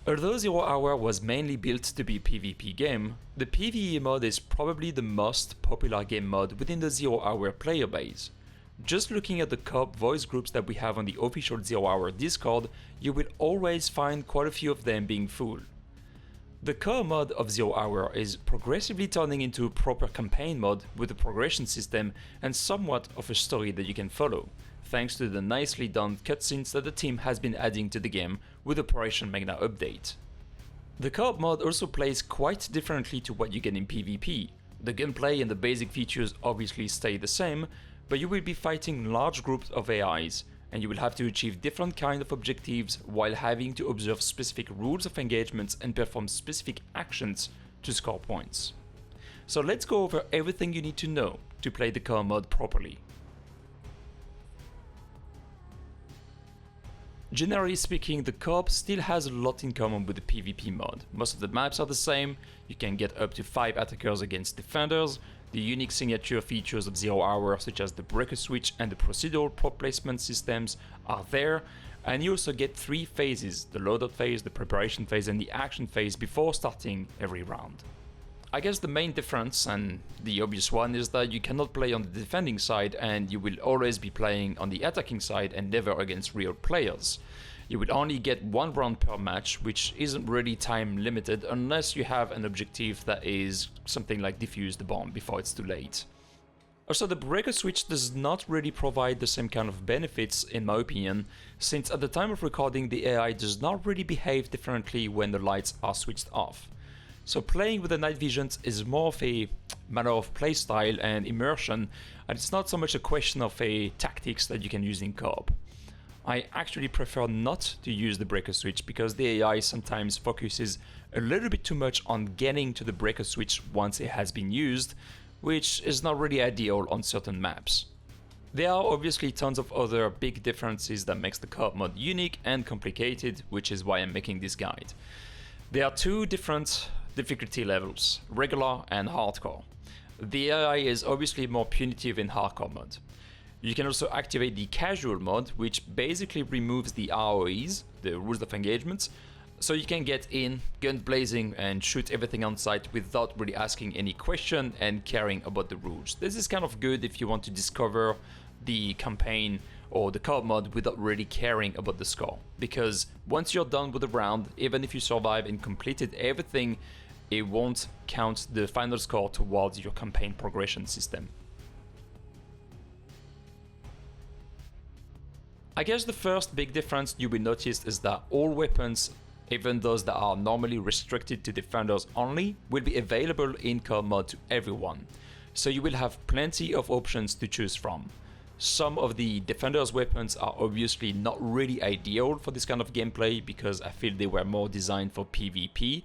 Although Zero Hour was mainly built to be a PvP game, the PvE mod is probably the most popular game mod within the Zero Hour player base. Just looking at the co-op voice groups that we have on the official Zero Hour Discord, you will always find quite a few of them being full. The core mod of Zero Hour is progressively turning into a proper campaign mod with a progression system and somewhat of a story that you can follow, thanks to the nicely done cutscenes that the team has been adding to the game with Operation Magna update. The co-op mod also plays quite differently to what you get in PvP. The gameplay and the basic features obviously stay the same, but you will be fighting large groups of AIs, and you will have to achieve different kind of objectives while having to observe specific rules of engagements and perform specific actions to score points. So let's go over everything you need to know to play the co-op mod properly. Generally speaking, the co-op still has a lot in common with the PvP mod. Most of the maps are the same, you can get up to 5 attackers against defenders, the unique signature features of Zero Hour such as the breaker switch and the procedural prop placement systems are there, and you also get 3 phases, the loadout phase, the preparation phase and the action phase before starting every round. I guess the main difference, and the obvious one, is that you cannot play on the defending side and you will always be playing on the attacking side and never against real players. You will only get 1 round per match, which isn't really time limited unless you have an objective that is something like defuse the bomb before it's too late. Also, the breaker switch does not really provide the same kind of benefits in my opinion, since at the time of recording the AI does not really behave differently when the lights are switched off. So playing with the night visions is more of a matter of playstyle and immersion, and it's not so much a question of a tactics that you can use in co-op. I actually prefer not to use the breaker switch because the AI sometimes focuses a little bit too much on getting to the breaker switch once it has been used, which is not really ideal on certain maps. There are obviously tons of other big differences that makes the co-op mod unique and complicated, which is why I'm making this guide. There are 2 different difficulty levels, regular and hardcore. The AI is obviously more punitive in hardcore mode. You can also activate the casual mode, which basically removes the R.O.Es, the rules of engagement, so you can get in, gun blazing and shoot everything on sight without really asking any question and caring about the rules. This is kind of good if you want to discover the campaign or the co-op mod without really caring about the score, because once you're done with the round, even if you survive and completed everything, it won't count the final score towards your campaign progression system. I guess the first big difference you will notice is that all weapons, even those that are normally restricted to defenders only, will be available in co-op mode to everyone. So you will have plenty of options to choose from. Some of the defenders' weapons are obviously not really ideal for this kind of gameplay because I feel they were more designed for PvP,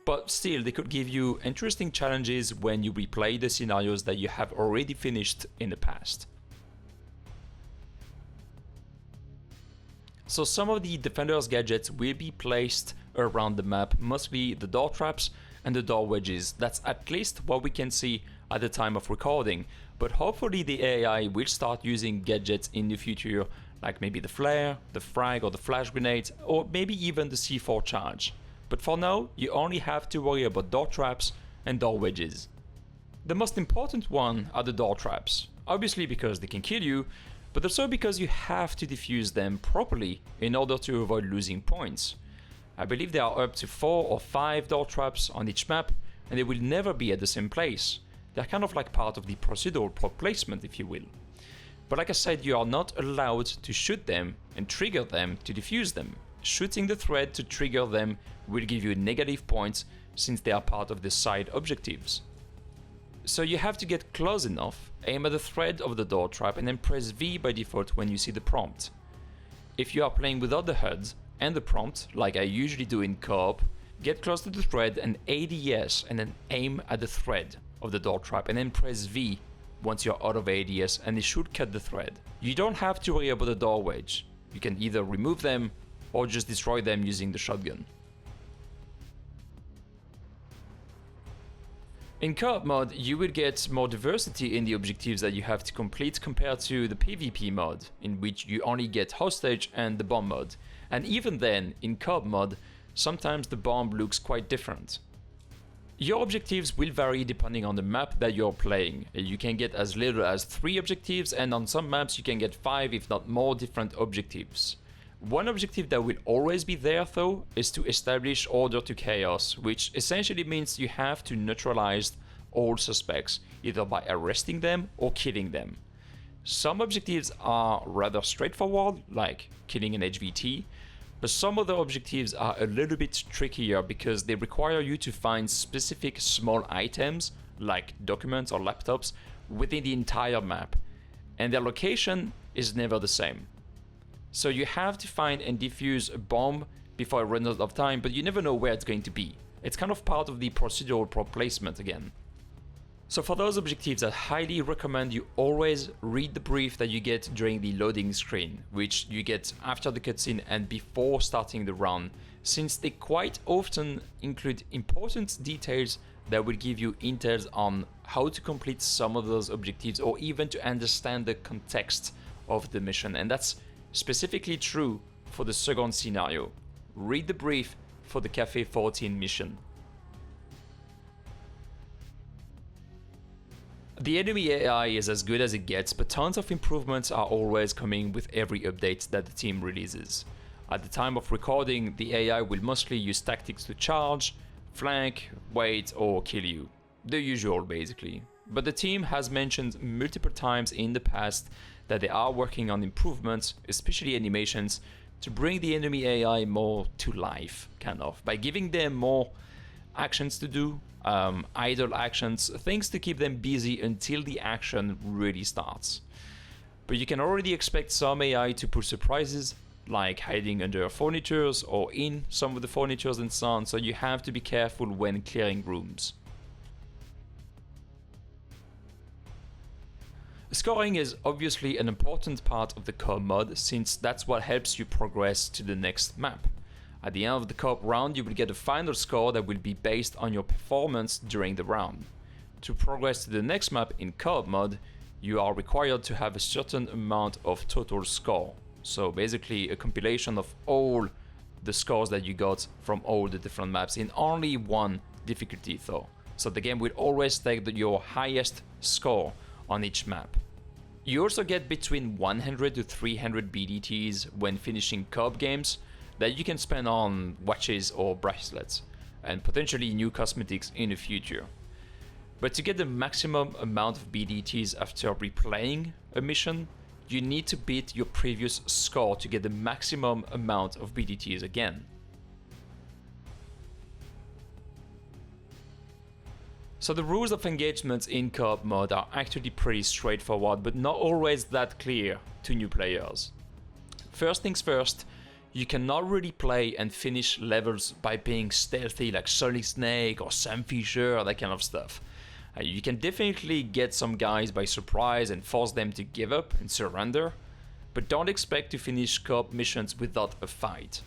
but still they could give you interesting challenges when you replay the scenarios that you have already finished in the past. So some of the defenders' gadgets will be placed around the map, mostly the door traps and the door wedges. That's at least what we can see at the time of recording, but hopefully the AI will start using gadgets in the future, like maybe the flare, the frag or the flash grenade, or maybe even the C4 charge. But for now, you only have to worry about door traps and door wedges. The most important one are the door traps, obviously because they can kill you, but also because you have to defuse them properly in order to avoid losing points. I believe there are up to 4 or 5 door traps on each map, and they will never be at the same place. They're kind of like part of the procedural prop placement, if you will. But like I said, you are not allowed to shoot them and trigger them to defuse them. Shooting the thread to trigger them will give you negative points since they are part of the side objectives. So you have to get close enough, aim at the thread of the door trap and then press V by default when you see the prompt. If you are playing without the HUD and the prompt, like I usually do in co-op, get close to the thread and ADS and then aim at the thread of the door trap and then press V once you're out of ADS and it should cut the thread. You don't have to worry about the door wedge. You can either remove them or just destroy them using the shotgun. In co-op mode, you will get more diversity in the objectives that you have to complete compared to the PvP mode, in which you only get hostage and the bomb mode. And even then, in co-op mode, sometimes the bomb looks quite different. Your objectives will vary depending on the map that you're playing. You can get as little as 3 objectives, and on some maps you can get 5 if not more different objectives. One objective that will always be there though is to establish order to chaos, which essentially means you have to neutralize all suspects, either by arresting them or killing them. Some objectives are rather straightforward, like killing an HVT, but some other objectives are a little bit trickier because they require you to find specific small items, like documents or laptops, within the entire map, and their location is never the same. So you have to find and defuse a bomb before it runs out of time, but you never know where it's going to be. It's kind of part of the procedural placement again. So for those objectives, I highly recommend you always read the brief that you get during the loading screen, which you get after the cutscene and before starting the round, since they quite often include important details that will give you intel on how to complete some of those objectives or even to understand the context of the mission. And that's specifically true for the second scenario. Read the brief for the Cafe 14 mission. The enemy AI is as good as it gets, but tons of improvements are always coming with every update that the team releases. At the time of recording, the AI will mostly use tactics to charge, flank, wait, or kill you. The usual basically. But the team has mentioned multiple times in the past that they are working on improvements, especially animations, to bring the enemy AI more to life, kind of, by giving them more actions to do, idle actions, things to keep them busy until the action really starts. But you can already expect some AI to pull surprises, like hiding under furnitures or in some of the furnitures and so on, so you have to be careful when clearing rooms. Scoring is obviously an important part of the co-op mod, since that's what helps you progress to the next map. At the end of the co-op round, you will get a final score that will be based on your performance during the round. To progress to the next map in co-op mode, you are required to have a certain amount of total score. So basically a compilation of all the scores that you got from all the different maps in only one difficulty though. So the game will always take your highest score on each map. You also get between 100 to 300 BDTs when finishing co-op games, that you can spend on watches or bracelets, and potentially new cosmetics in the future. But to get the maximum amount of BDTs after replaying a mission, you need to beat your previous score to get the maximum amount of BDTs again. So the rules of engagement in co-op mode are actually pretty straightforward, but not always that clear to new players. First things first, you cannot really play and finish levels by being stealthy like Solid Snake or Sam Fisher or that kind of stuff. You can definitely get some guys by surprise and force them to give up and surrender, but don't expect to finish co-op missions without a fight.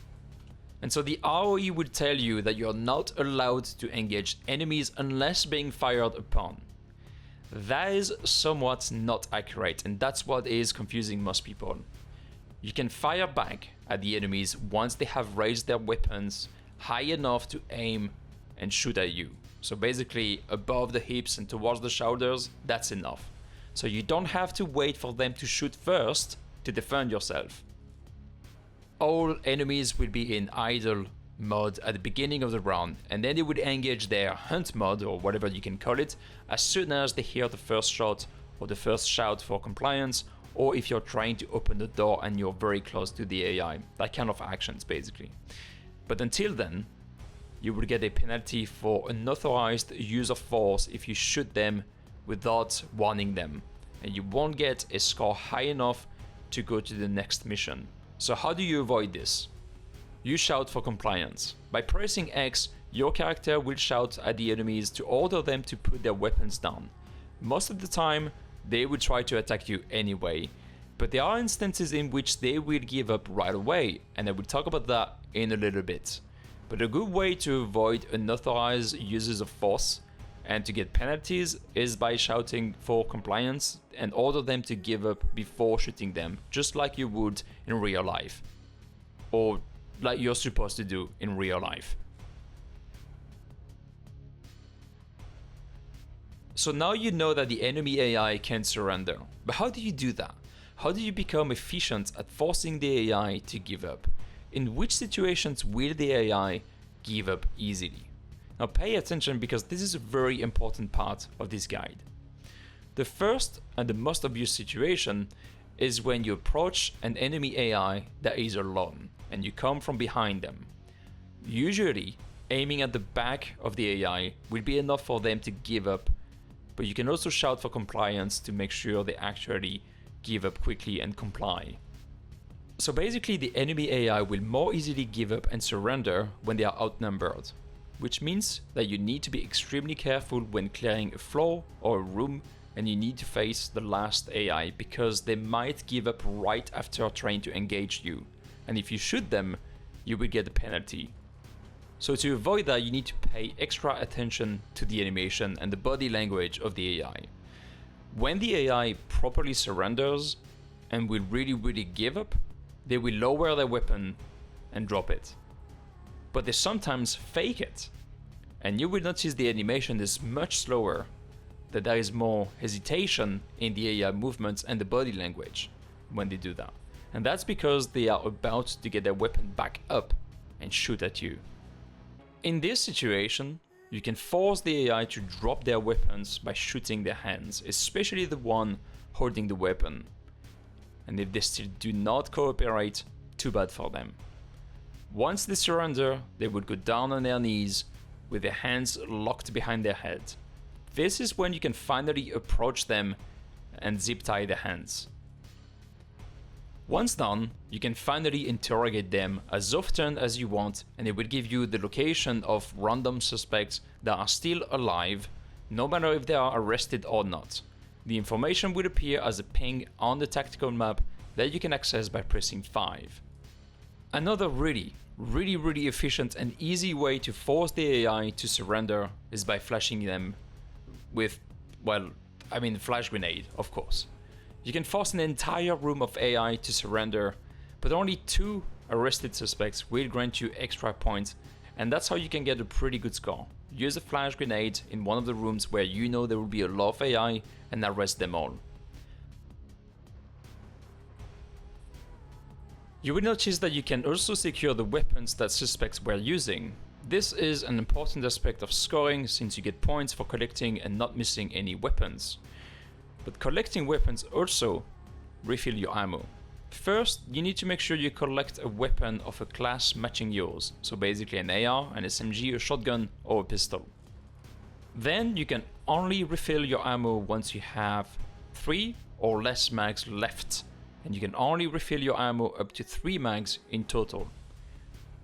And so the R.O.E. will tell you that you're not allowed to engage enemies unless being fired upon. That is somewhat not accurate, and that's what is confusing most people. You can fire back at the enemies once they have raised their weapons high enough to aim and shoot at you. So basically above the hips and towards the shoulders, that's enough. So you don't have to wait for them to shoot first to defend yourself. All enemies will be in idle mode at the beginning of the round, and then they would engage their hunt mode, or whatever you can call it, as soon as they hear the first shot or the first shout for compliance, or if you're trying to open the door and you're very close to the AI, that kind of actions basically. But until then, you will get a penalty for unauthorized use of force if you shoot them without warning them, and you won't get a score high enough to go to the next mission. So how do you avoid this? You shout for compliance. By pressing X, your character will shout at the enemies to order them to put their weapons down. Most of the time, they will try to attack you anyway, but there are instances in which they will give up right away, and I will talk about that in a little bit. But a good way to avoid unauthorized uses of force and to get penalties is by shouting for compliance and order them to give up before shooting them, just like you would in real life. Or like you're supposed to do in real life. So now you know that the enemy AI can surrender, but how do you do that? How do you become efficient at forcing the AI to give up? In which situations will the AI give up easily? Now pay attention, because this is a very important part of this guide. The first and the most obvious situation is when you approach an enemy AI that is alone and you come from behind them. Usually, aiming at the back of the AI will be enough for them to give up, but you can also shout for compliance to make sure they actually give up quickly and comply. So basically, the enemy AI will more easily give up and surrender when they are outnumbered, which means that you need to be extremely careful when clearing a floor or a room, and you need to face the last AI because they might give up right after trying to engage you, and if you shoot them, you will get a penalty. So to avoid that, you need to pay extra attention to the animation and the body language of the AI. When the AI properly surrenders and will really give up, they will lower their weapon and drop it. But they sometimes fake it, and you will notice the animation is much slower, that there is more hesitation in the AI movements and the body language when they do that. And that's because they are about to get their weapon back up and shoot at you. In this situation, you can force the AI to drop their weapons by shooting their hands, especially the one holding the weapon. And if they still do not cooperate, too bad for them. Once they surrender, they would go down on their knees with their hands locked behind their head. This is when you can finally approach them and zip tie their hands. Once done, you can finally interrogate them as often as you want, and it will give you the location of random suspects that are still alive, no matter if they are arrested or not. The information will appear as a ping on the tactical map that you can access by pressing 5. Another really efficient and easy way to force the AI to surrender is by flashing them with, flash grenade, of course. You can force an entire room of AI to surrender, but only 2 arrested suspects will grant you extra points, and that's how you can get a pretty good score. Use a flash grenade in one of the rooms where you know there will be a lot of AI and arrest them all. You will notice that you can also secure the weapons that suspects were using. This is an important aspect of scoring, since you get points for collecting and not missing any weapons. But collecting weapons also refill your ammo. First, you need to make sure you collect a weapon of a class matching yours, so basically an AR, an SMG, a shotgun, or a pistol. Then you can only refill your ammo once you have 3 or less mags left, and you can only refill your ammo up to 3 mags in total.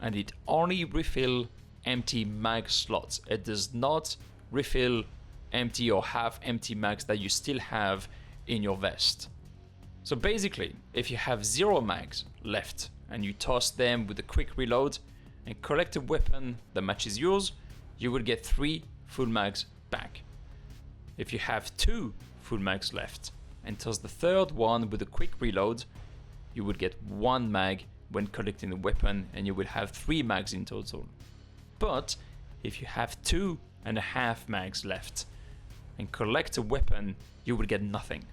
And it only refill empty mag slots. It does not refill empty or half empty mags that you still have in your vest. So basically, if you have 0 mags left and you toss them with a quick reload and collect a weapon that matches yours, you will get 3 full mags back. If you have 2 full mags left and toss the third one with a quick reload, you would get 1 mag when collecting the weapon, and you will have 3 mags in total. But if you have 2.5 mags left and collect a weapon, you will get nothing.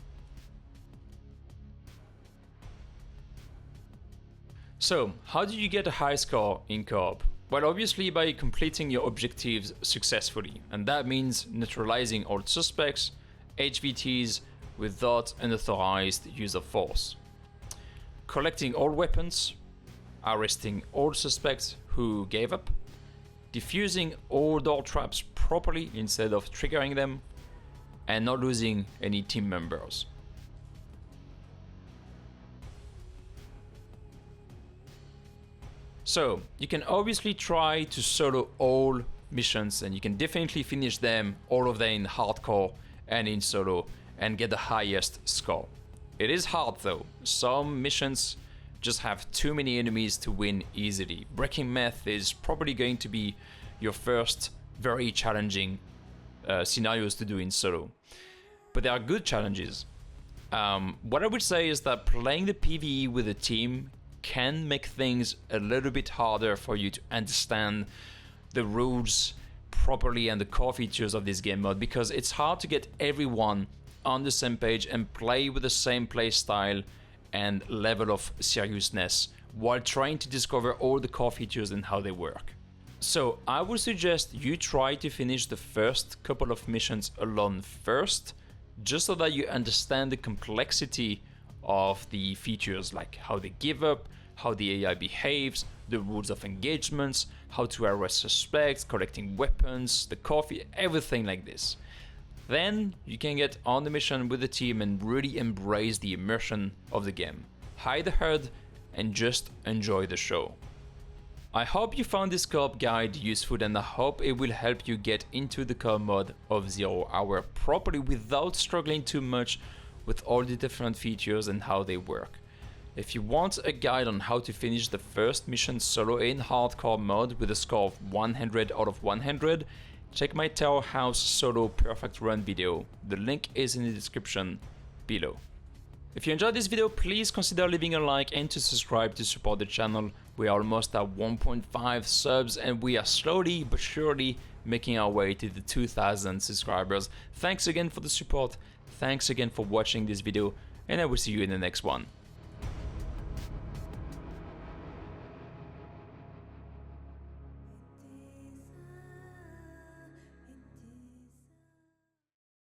So, how do you get a high score in co-op? Well, obviously by completing your objectives successfully, and that means neutralizing all suspects, HVTs without unauthorized use of force, collecting all weapons, arresting all suspects who gave up, defusing all door traps properly instead of triggering them, and not losing any team members. So, you can obviously try to solo all missions, and you can definitely finish them, all of them in hardcore and in solo, and get the highest score. It is hard though. Some missions just have too many enemies to win easily. Breaking meth is probably going to be your first very challenging scenarios to do in solo. But there are good challenges. What I would say is that playing the PvE with a team can make things a little bit harder for you to understand the rules properly and the core features of this game mode, because it's hard to get everyone on the same page and play with the same play style and level of seriousness while trying to discover all the core features and how they work. So I would suggest you try to finish the first couple of missions alone first, just so that you understand the complexity of the features, like how they give up, how the AI behaves, the rules of engagements, how to arrest suspects, collecting weapons, the coffee, everything like this. Then you can get on the mission with the team and really embrace the immersion of the game. Hide the HUD and just enjoy the show. I hope you found this co-op guide useful, and I hope it will help you get into the co-op mode of 0 Hour properly without struggling too much with all the different features and how they work. If you want a guide on how to finish the first mission solo in hardcore mode with a score of 100 out of 100, check my Tower House solo perfect run video. The link is in the description below. If you enjoyed this video, please consider leaving a like and to subscribe to support the channel. We are almost at 1.5 subs and we are slowly but surely making our way to the 2000 subscribers. Thanks again for the support, thanks again for watching this video, and I will see you in the next one.